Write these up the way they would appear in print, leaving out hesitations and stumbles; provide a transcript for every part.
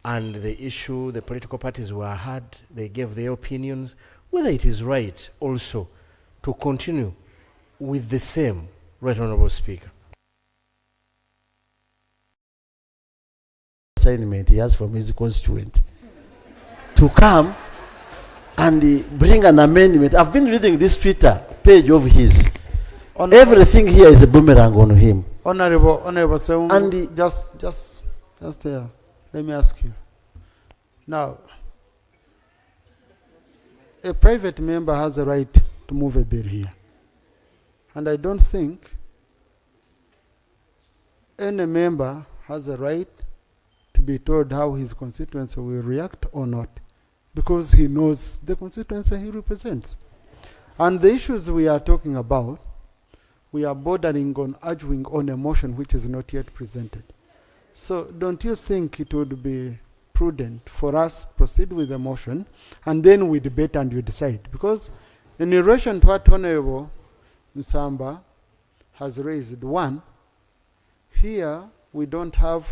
and the issue, the political parties were heard, they gave their opinions, whether it is right also to continue with the same, Right Honourable Speaker. Assignment he has from his constituent to come and bring an amendment. I've been reading this Twitter page of his. Everything here is a boomerang on him. Honorable Ssenyonyi, And just there. Let me ask you. Now, a private member has a right to move a bill here. And I don't think any member has a right to be told how his constituency will react or not, because he knows the constituency he represents. And the issues we are talking about, we are bordering on arguing on a motion which is not yet presented. So don't you think it would be prudent for us to proceed with the motion and then we debate and we decide? Because in relation to what Honorable Nsamba has raised, one, here we don't have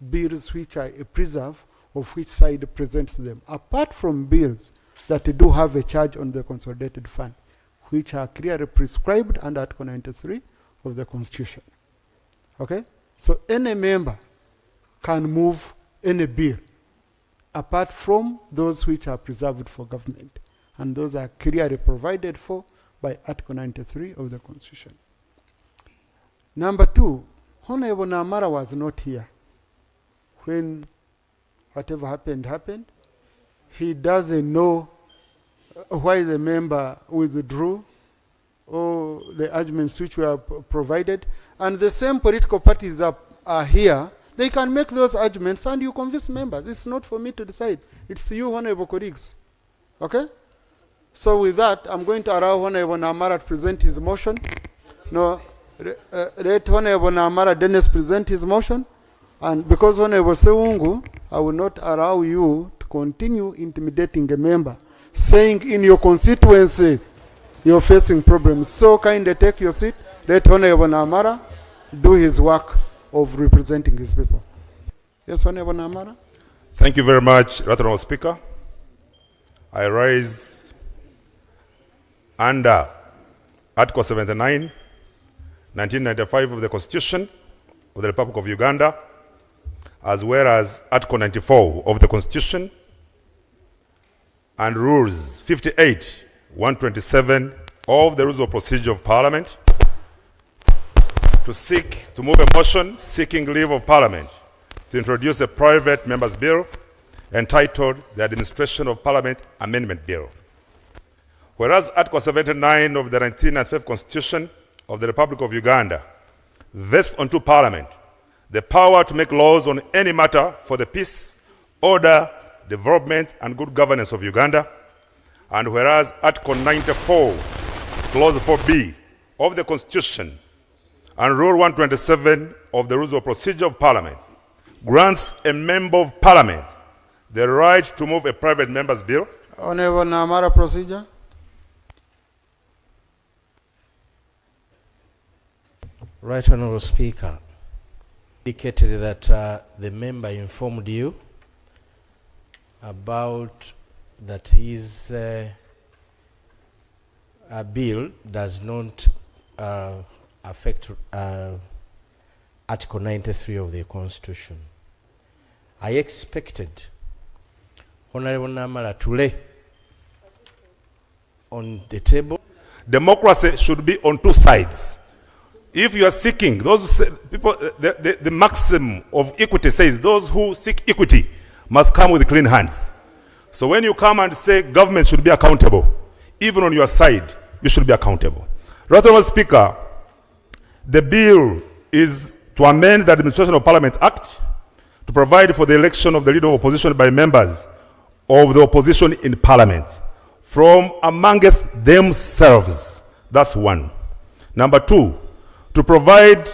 bills which are a preserve of which side presents them, apart from bills that do have a charge on the consolidated fund, which are clearly prescribed under Article 93 of the Constitution. Okay? So any member can move any bill, apart from those which are preserved for government. And those are clearly provided for by Article 93 of the Constitution. Number two, Honorable Namara was not here when whatever happened. He doesn't know why the member withdrew or the arguments which were provided. And the same political parties are here. They can make those arguments and you convince members. It's not for me to decide. It's you, honorable colleagues. Okay? So with that, I'm going to allow Honorable Namara to present his motion. No, let Honorable Namara Dennis present his motion. And because Honorable Ssenyonyi, I will not allow you to continue intimidating a member, saying in your constituency you're facing problems. So kindly take your seat. Let Honorable Namara do his work of representing his people. Yes, Honorable Namara. Thank you very much, Right Honourable Speaker. I rise under Article 79, 1995 of the Constitution of the Republic of Uganda, as well as Article 94 of the Constitution and Rules 58, 127 of the Rules of Procedure of Parliament, to move a motion seeking leave of Parliament to introduce a private member's bill entitled the Administration of Parliament Amendment Bill. Whereas Article 79 of the 1995 Constitution of the Republic of Uganda vests unto Parliament the power to make laws on any matter for the peace, order, development, and good governance of Uganda. And whereas Article 94, Clause 4B of the Constitution and Rule 127 of the Rules of Procedure of Parliament grants a member of Parliament the right to move a private member's bill. Honorable Namara, procedure. Right Honourable Speaker, indicated that the member informed you about that his bill does not affect Article 93 of the Constitution. I expected Honourable Namara to lay on the table. Democracy should be on two sides. If you are seeking, those people, the maxim of equity says those who seek equity must come with clean hands. So when you come and say government should be accountable, even on your side, you should be accountable. Right Honourable Speaker, the bill is to amend the Administration of Parliament Act to provide for the election of the leader of opposition by members of the opposition in Parliament from amongst themselves. That's one. Number two, to provide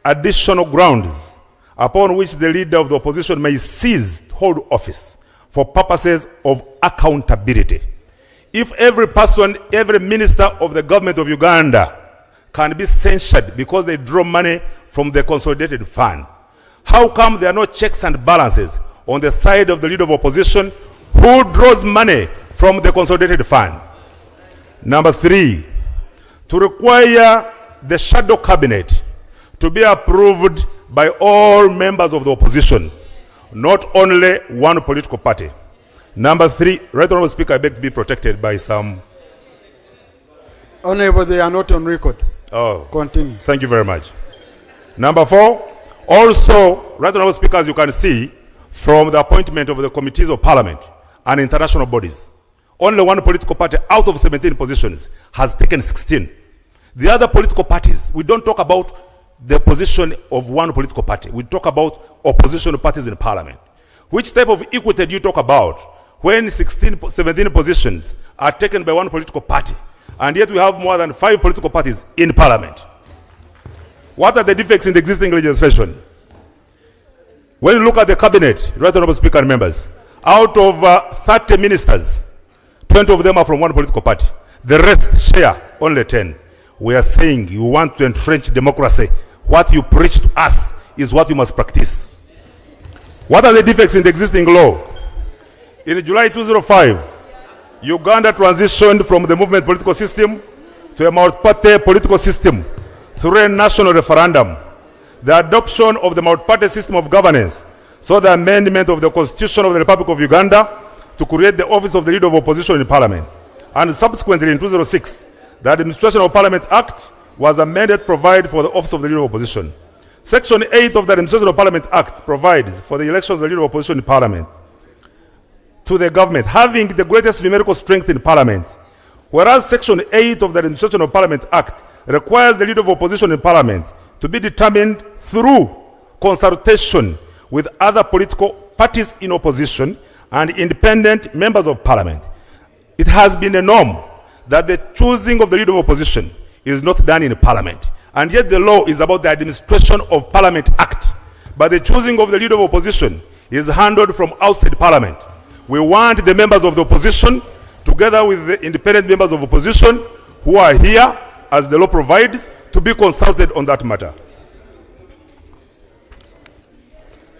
additional grounds upon which the leader of the opposition may cease to hold office for purposes of accountability. If every person, every minister of the government of Uganda can be censured because they draw money from the consolidated fund, how come there are no checks and balances on the side of the leader of opposition who draws money from the consolidated fund. Number 3, to require the shadow cabinet to be approved by all members of the opposition, not only one political party. Number 3, Right Honorable Speaker, I beg to be protected by some... Honorable, they are not on record. Oh, Continue. thank you very much. Number 4, also, Right Honorable Speaker, as you can see, from the appointment of the committees of parliament and international bodies, only one political party out of 17 positions has taken 16. The other political parties, we don't talk about the position of one political party. We talk about opposition parties in parliament. Which type of equity do you talk about when 17 positions are taken by one political party, and yet we have more than 5 political parties in parliament? What are the defects in the existing legislation? When you look at the cabinet, Right Honorable Speaker and members, out of 30 ministers, 20 of them are from one political party. The rest share only 10. We are saying you want to entrench democracy. What you preach to us is what you must practice. What are the defects in the existing law? In July 2005, Uganda transitioned from the movement political system to a multi-party political system through a national referendum. The adoption of the multi-party system of governance saw the amendment of the Constitution of the Republic of Uganda to create the office of the Leader of Opposition in Parliament. And subsequently in 2006, the Administration of Parliament Act was amended to provide for the office of the Leader of Opposition. Section 8 of the Administration of Parliament Act provides for the election of the Leader of Opposition in Parliament to the government, having the greatest numerical strength in Parliament. Whereas Section 8 of the Administration of Parliament Act requires the Leader of Opposition in Parliament to be determined through consultation with other political parties in opposition and independent members of Parliament. It has been a norm that the choosing of the Leader of Opposition is not done in Parliament. And yet the law is about the Administration of Parliament Act. But the choosing of the Leader of Opposition is handled from outside Parliament. We want the members of the opposition, together with the independent members of opposition who are here, as the law provides, to be consulted on that matter.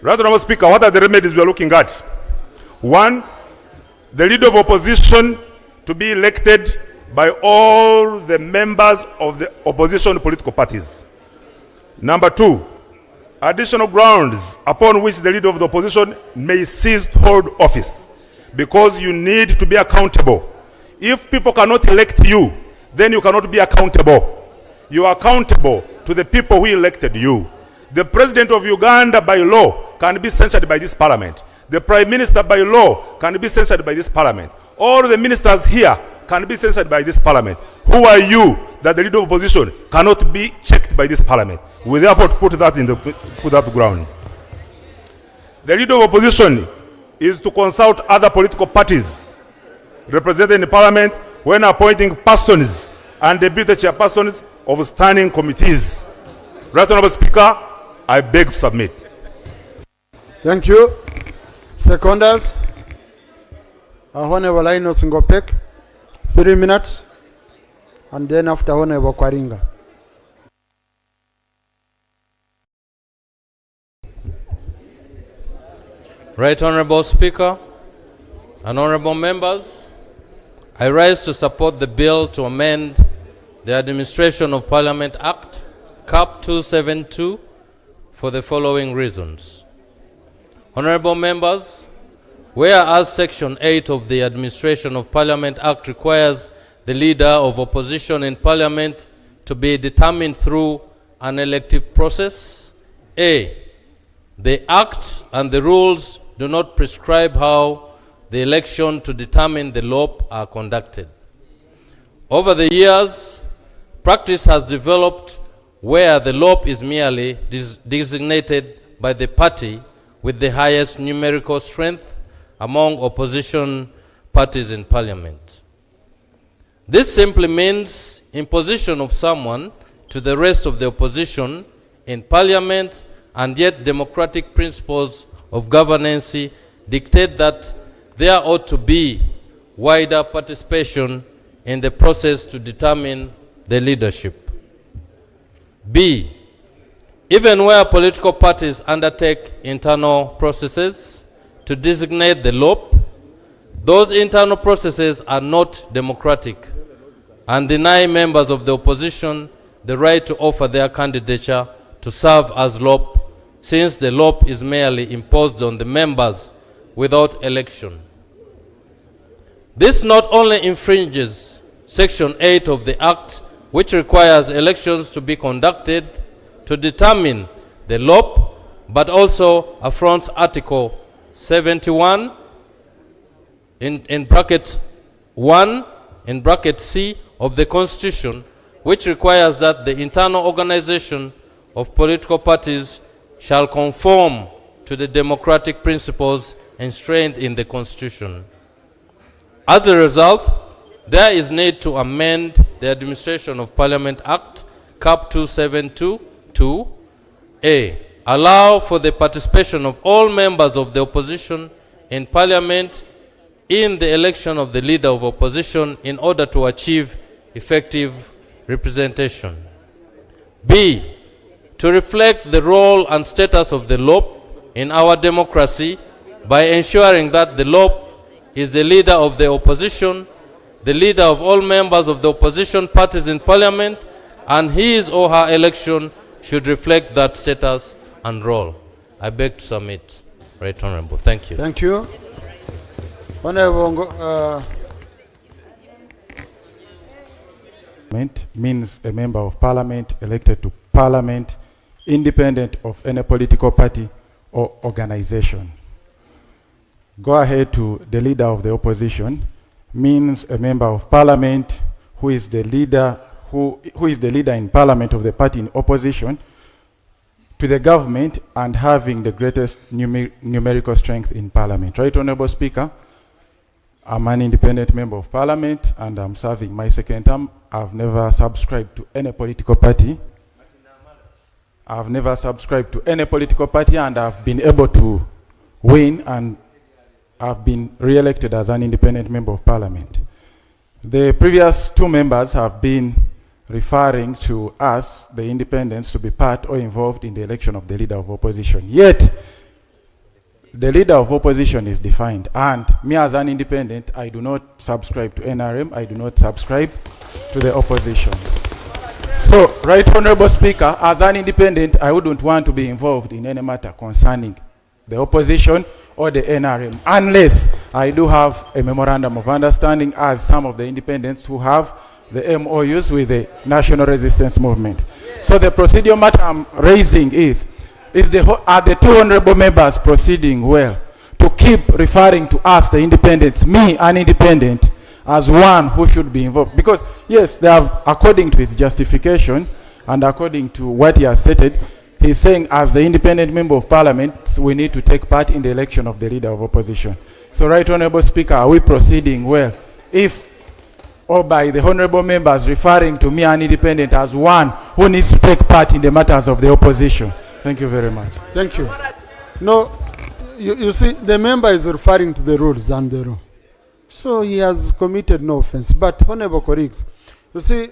Right Honorable Speaker, what are the remedies we are looking at? 1, the Leader of Opposition to be elected by all the members of the opposition political parties. Number 2, additional grounds upon which the Leader of the Opposition may cease to hold office, because you need to be accountable. If people cannot elect you, then you cannot be accountable. You are accountable to the people who elected you. The President of Uganda by law can be censured by this Parliament. The Prime Minister by law can be censured by this Parliament. All the ministers here can be censured by this Parliament. Who are you that the Leader of Opposition cannot be checked by this Parliament? We therefore put that ground. The Leader of Opposition is to consult other political parties represented in the Parliament when appointing persons and deputy chairpersons of standing committees. Right Honorable Speaker, I beg to submit. Thank you. Seconders, Honorable Linus Ngopek, 3 minutes, and then after Honorable Kwaringa. Right Honorable Speaker and honorable members, I rise to support the bill to amend the Administration of Parliament Act, CAP 272, for the following reasons. Honorable members, whereas Section 8 of the Administration of Parliament Act requires the Leader of Opposition in Parliament to be determined through an elective process, A, the Act and the rules do not prescribe how the election to determine the LOP are conducted. Over the years, practice has developed where the LOP is merely designated by the party with the highest numerical strength among opposition parties in Parliament. This simply means imposition of someone to the rest of the opposition in Parliament, and yet democratic principles of governance dictate that there ought to be wider participation in the process to determine the leadership. B, even where political parties undertake internal processes to designate the LOP, those internal processes are not democratic and deny members of the opposition the right to offer their candidature to serve as LOP, since the LOP is merely imposed on the members without election. This not only infringes Section 8 of the Act, which requires elections to be conducted to determine the LOP, but also affronts Article 71 in bracket 1 in bracket C of the Constitution, which requires that the internal organization of political parties shall conform to the democratic principles enshrined in the Constitution. As a result, there is need to amend the Administration of Parliament Act, Cap 272 A, allow for the participation of all members of the opposition in Parliament in the election of the Leader of Opposition in order to achieve effective representation. B, to reflect the role and status of the LOP in our democracy by ensuring that the LOP is the Leader of the Opposition, the Leader of all members of the opposition parties in Parliament, and his or her election should reflect that status and role. I beg to submit. Right Honorable. Thank you. Thank you. Honorable, means a member of Parliament elected to Parliament independent of any political party or organization. Go ahead to the Leader of the Opposition means a member of Parliament who is the leader who is the leader in Parliament of the party in opposition to the government and having the greatest numerical strength in Parliament. Right, Honorable Speaker? I'm an independent member of Parliament and I'm serving my second term. I've never subscribed to any political party. I've never subscribed to any political party, and I've been able to win, and I've been re-elected as an independent member of Parliament. The previous two members have been referring to us, the independents, to be part or involved in the election of the Leader of Opposition. Yet, the Leader of Opposition is defined, and me as an independent, I do not subscribe to NRM, I do not subscribe to the opposition. So, Right Honorable Speaker, as an independent, I wouldn't want to be involved in any matter concerning the opposition or the NRM, unless I do have a memorandum of understanding as some of the independents who have the MOUs with the National Resistance Movement. So the procedural matter I'm raising is are the two honorable members proceeding well to keep referring to us, the independents, me, an independent, as one who should be involved? Because yes, they have, according to his justification and according to what he has stated, he's saying as the independent member of Parliament, we need to take part in the election of the Leader of Opposition. So, Right Honorable Speaker, are we proceeding well if, or by the honorable members referring to me, an independent, as one who needs to take part in the matters of the opposition? Thank you very much. thank you. No, you see, the member is referring to the rules and the law. So he has committed no offense. But, Honorable colleagues, you see,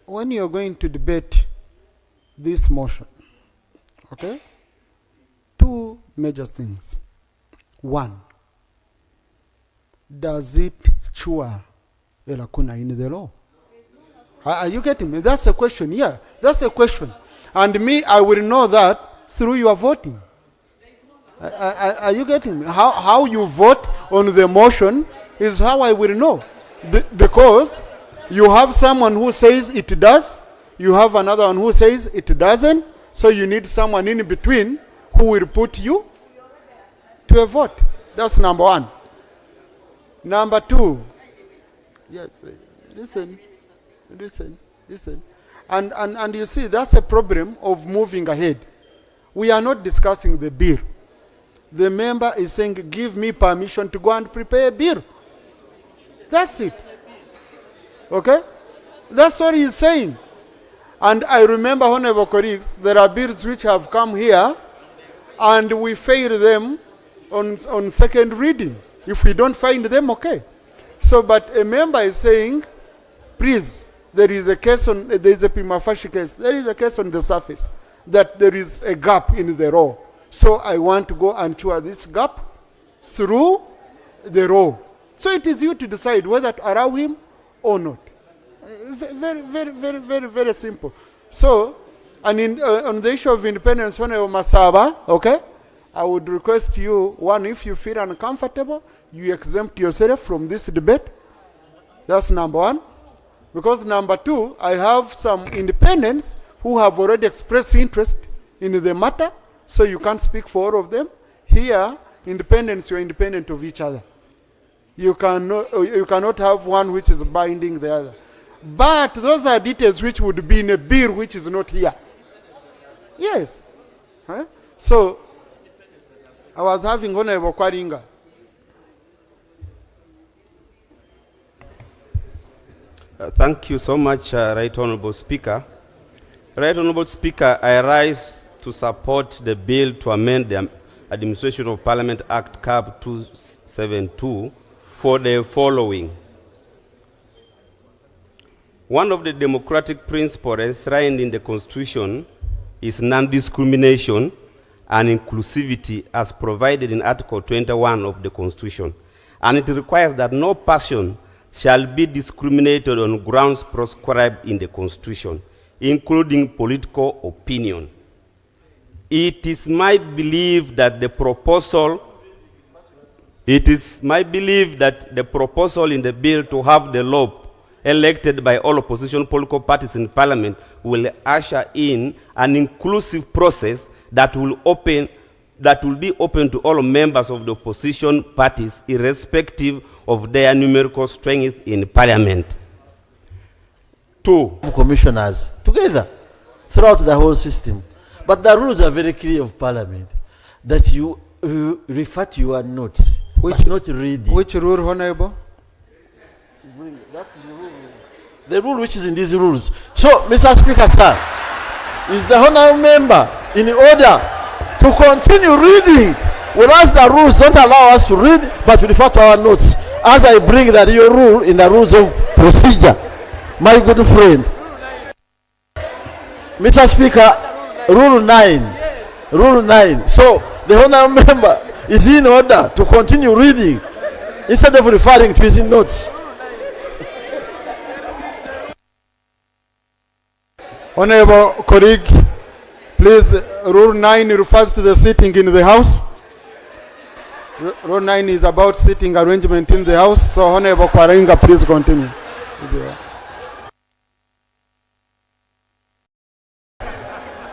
when you're going to debate this motion, okay, two major things. One, does it cure a lacuna in the law? Are you getting me? That's a question. Yeah, that's a question. And me, I will know that through your voting. Are you getting me? How you vote on the motion is how I will know. Because you have someone who says it does, you have another one who says it doesn't, so you need someone in between who will put you to a vote. That's number one. Number two, yes, listen. And you see, that's a problem of moving ahead. We are not discussing the bill. The member is saying, give me permission to go and prepare a bill. That's it. Okay? That's what he's saying. And I remember, honorable colleagues, there are bills which have come here and we fail them on second reading. If we don't find them, okay. So, but a member is saying, please, there is a case on, there is a prima facie case, there is a case on the surface that there is a gap in the law. So I want to go and cure this gap through the law. So it is you to decide whether to allow him or not. Very simple. So, and on the issue of independence, Honorable Masaba, okay, I would request you, one, if you feel uncomfortable, you exempt yourself from this debate. That's number one. Because number two, I have some independents who have already expressed interest in the matter, so you can't speak for all of them. Here, independents, you're independent of each other. You cannot have one which is binding the other. But those are details which would be in a bill which is not here. Yes. Huh? So, I was having Honorable Kwaringa. Thank you so much, Right Honorable Speaker. Right Honorable Speaker, I rise to support the bill to amend the Administration of Parliament Act CAB 272 for the following. One of the democratic principles enshrined in the Constitution is non-discrimination and inclusivity as provided in Article 21 of the Constitution. And it requires that no person shall be discriminated on grounds prescribed in the Constitution, including political opinion. It is my belief that the proposal in the bill to have the LOP elected by all opposition political parties in Parliament will usher in an inclusive process that will be open to all members of the opposition parties, irrespective of their numerical strength in Parliament. Two, commissioners together throughout the whole system. But the rules are very clear of Parliament that you refer to your notes, which not reading. Which rule, Honorable? That's the rule. The rule which is in these rules. So, Mr. Speaker, sir, is the honorable member in order to continue reading, whereas the rules don't allow us to read, but we refer to our notes. As I bring that your rule in the rules of procedure, my good friend, Mr. Speaker, Rule 9. Rule 9. So the honorable member is in order to continue reading instead of referring to his notes. Honorable colleague, please, Rule 9 refers to the sitting in the House. Rule 9 is about sitting arrangement in the House. So, Honorable Kwaringa, please continue.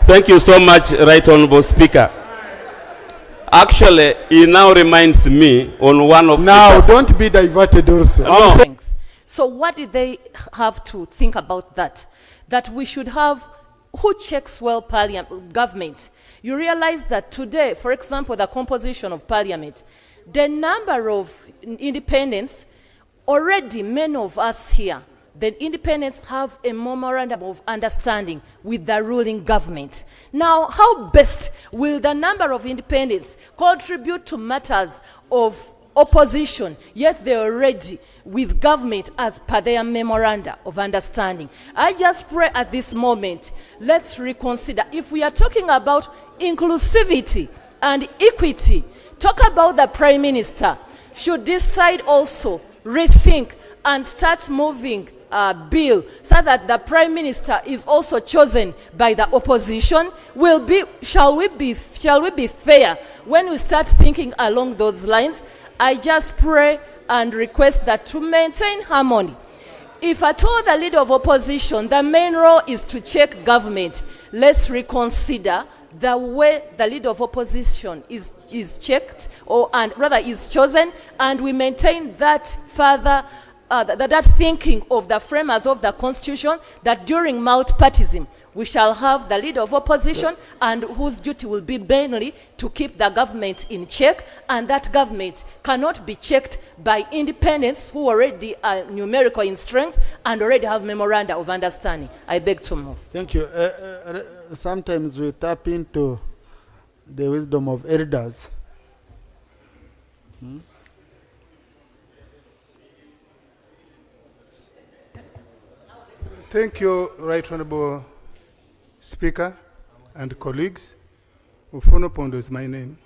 thank you so much, Right Honorable Speaker. Actually, it now reminds me on one of now, don't be diverted also. No. So what did they have to think about that? That we should have, who checks well government? You realize that today, for example, the composition of Parliament, the number of independents, already many of us here, the independents have a memorandum of understanding with the ruling government. Now, how best will the number of independents contribute to matters of opposition, yet they're already with government as per their memoranda of understanding? I just pray at this moment, let's reconsider. If we are talking about inclusivity and equity, talk about the Prime Minister. Should this side also rethink and start moving bill so that the Prime Minister is also chosen by the opposition? Shall we be fair when we start thinking along those lines? I just pray and request that to maintain harmony. If at all the leader of opposition, the main role is to check government, let's reconsider the way the leader of opposition is checked, and rather is chosen, and we maintain that further that thinking of the framers of the Constitution, that during multipartyism we shall have the leader of opposition and whose duty will be mainly to keep the government in check, and that government cannot be checked by independents who already are numerical in strength and already have memoranda of understanding. I beg to move. Thank you. Sometimes we tap into the wisdom of elders. Thank you, Right Honorable Speaker, and colleagues. Ufono Pondo is my name.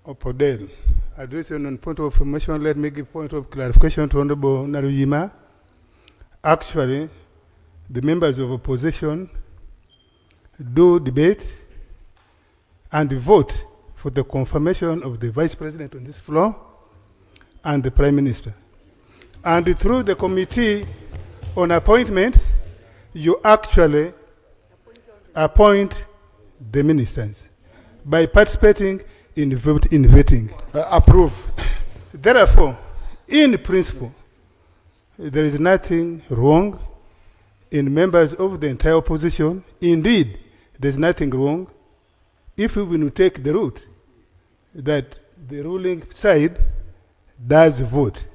Opodel. Addressing on point of information, let me give point of clarification to Honorable Naruyima. Actually, the members of opposition do debate and vote for the confirmation of the Vice President on this floor and the Prime Minister. And through the Committee on Appointments, you actually appoint the ministers by participating in voting. Approve. Therefore, in principle, there is nothing wrong in members of the entire opposition. Indeed, there's nothing wrong if we will take the route that the ruling side does vote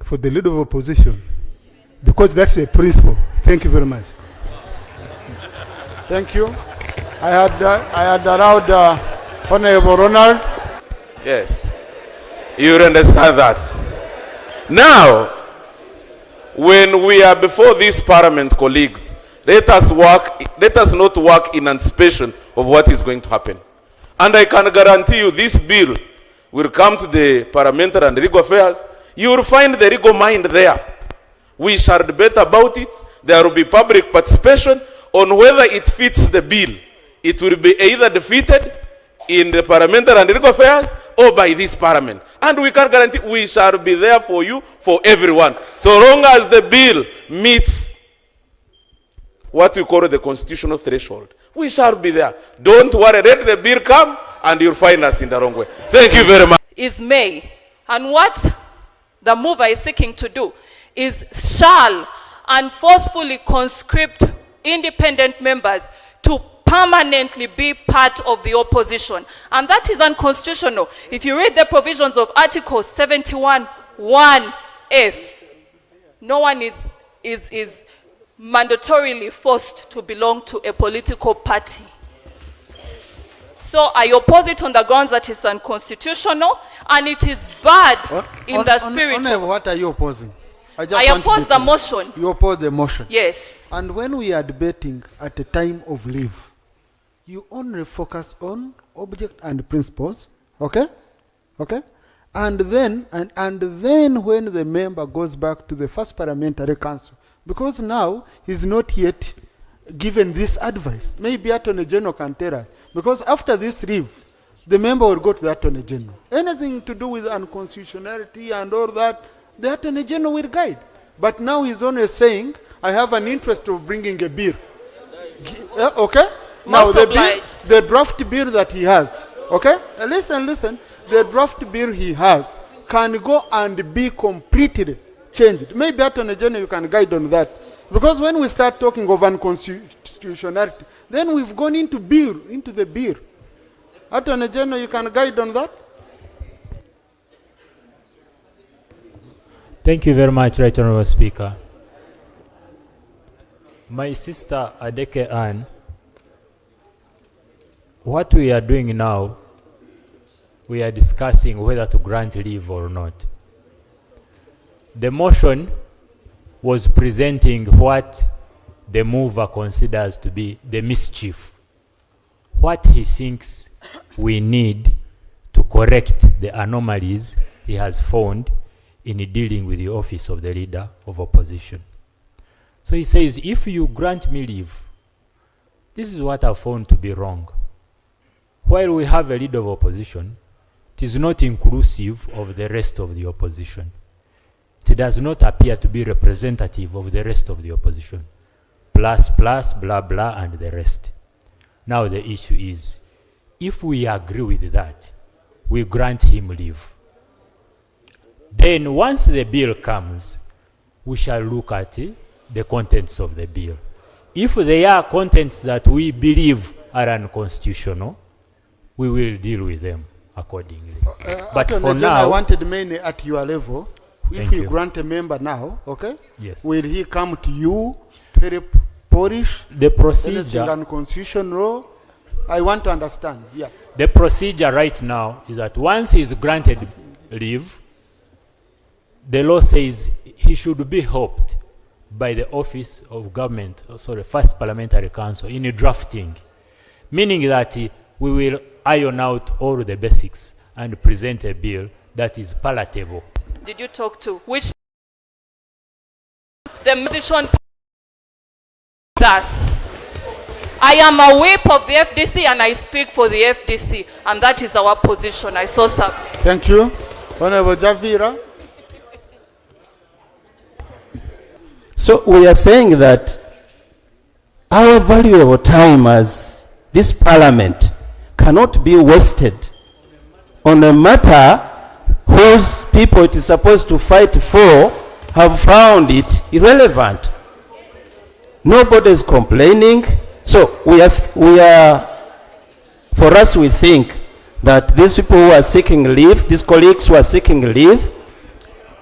for the leader of opposition, because that's a principle. Thank you very much. Thank you. I had allowed Honorable Ronald. Yes, you understand that. Now, when we are before this parliament, colleagues, let us not work in anticipation of what is going to happen. And I can guarantee you this bill will come to the Parliamentary and Legal Affairs. You will find the legal mind there. We shall debate about it. There will be public participation on whether it fits the bill. It will be either defeated in the Parliamentary and Legal Affairs or by this Parliament. And we can guarantee we shall be there for you, for everyone. So long as the bill meets what we call the constitutional threshold, we shall be there. Don't worry, let the bill come and you'll find us in the wrong way. Thank you very much. Is may. And what the mover is seeking to do is shall and forcefully conscript independent members to permanently be part of the opposition. And that is unconstitutional. If you read the provisions of Article 71(1)(f), no one is mandatorily forced to belong to a political party. So I oppose it on the grounds that it's unconstitutional and it is bad in the spirit. What are you opposing? I oppose the motion. You oppose the motion? Yes. And when we are debating at a time of leave, you only focus on object and principles, okay? Okay? And then when the member goes back to the first parliamentary council, because now he's not yet given this advice, maybe Attorney General can tell us, because after this leave, the member will go to the Attorney General. Anything to do with unconstitutionality and all that, the Attorney General will guide. But now he's only saying, I have an interest of bringing a bill. Okay? Now the draft bill that he has, okay? Listen, the draft bill he has can go and be completely changed. Maybe Attorney General, you can guide on that. Because when we start talking of unconstitutionality, then we've gone into the bill. Attorney General, you can guide on that? Thank you very much, Right Honourable Speaker. My sister Adeke Ann, what we are doing now, we are discussing whether to grant leave or not. The motion was presenting what the mover considers to be the mischief, what he thinks we need to correct the anomalies he has found in dealing with the office of the leader of opposition. So he says, if you grant me leave, this is what I found to be wrong. While we have a leader of opposition, it is not inclusive of the rest of the opposition. It does not appear to be representative of the rest of the opposition. Plus, blah, blah, and the rest. Now the issue is, if we agree with that, we grant him leave. Then once the bill comes, we shall look at the contents of the bill. If they are contents that we believe are unconstitutional, we will deal with them accordingly. But for now, I wanted mainly at your level. If you grant a member now, okay? Yes. Will he come to you to help polish the procedure unconstitutional? I want to understand. Yeah. The procedure right now is that once he is granted leave, the law says he should be helped by the office of government, sorry, first parliamentary council in drafting, meaning that we will iron out all the basics and present a bill that is palatable. Did you talk to? Which the musician plus. I am a whip of the FDC and I speak for the FDC, and that is our position. I saw some. Thank you. Honorable Javira. So we are saying that our valuable time as this parliament cannot be wasted on a matter whose people it is supposed to fight for have found it irrelevant. Nobody is complaining. So we are, for us, we think that these people who are seeking leave, these colleagues who are seeking leave,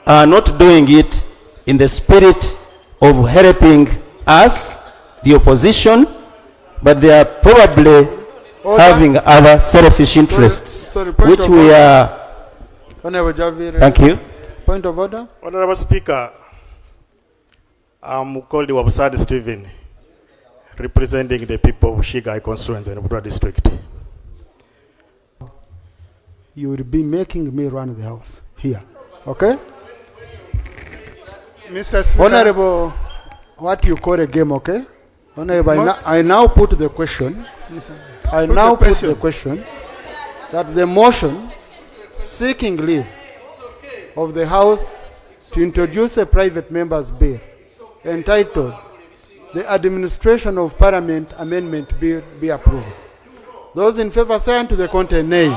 are not doing it in the spirit of helping us, the opposition, but they are probably having other selfish interests, which we are. Honorable Javira. Thank you. Point of order. Honorable Speaker, I'm called Wabusadi Stephen, representing the people of Shigai constituency in Budwa district. You will be making me run the house here, okay? Mr. Speaker. Honorable, what you call a game, okay? Honorable, I now put the question. I now put the question that the motion seeking leave of the House to introduce a private member's bill entitled the Administration of Parliament Amendment Bill be approved. Those in favor say unto the contrary, nay.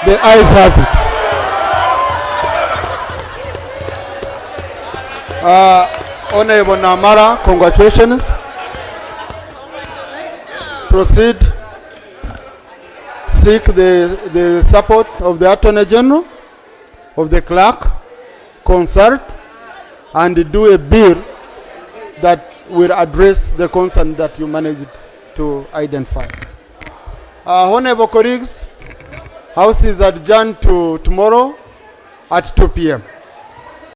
The ayes have it. Honorable Namara, congratulations. Proceed. Seek the support of the Attorney General, of the clerk, consult, and do a bill that will address the concern that you managed to identify. Honorable colleagues, House is adjourned to tomorrow at 2 p.m.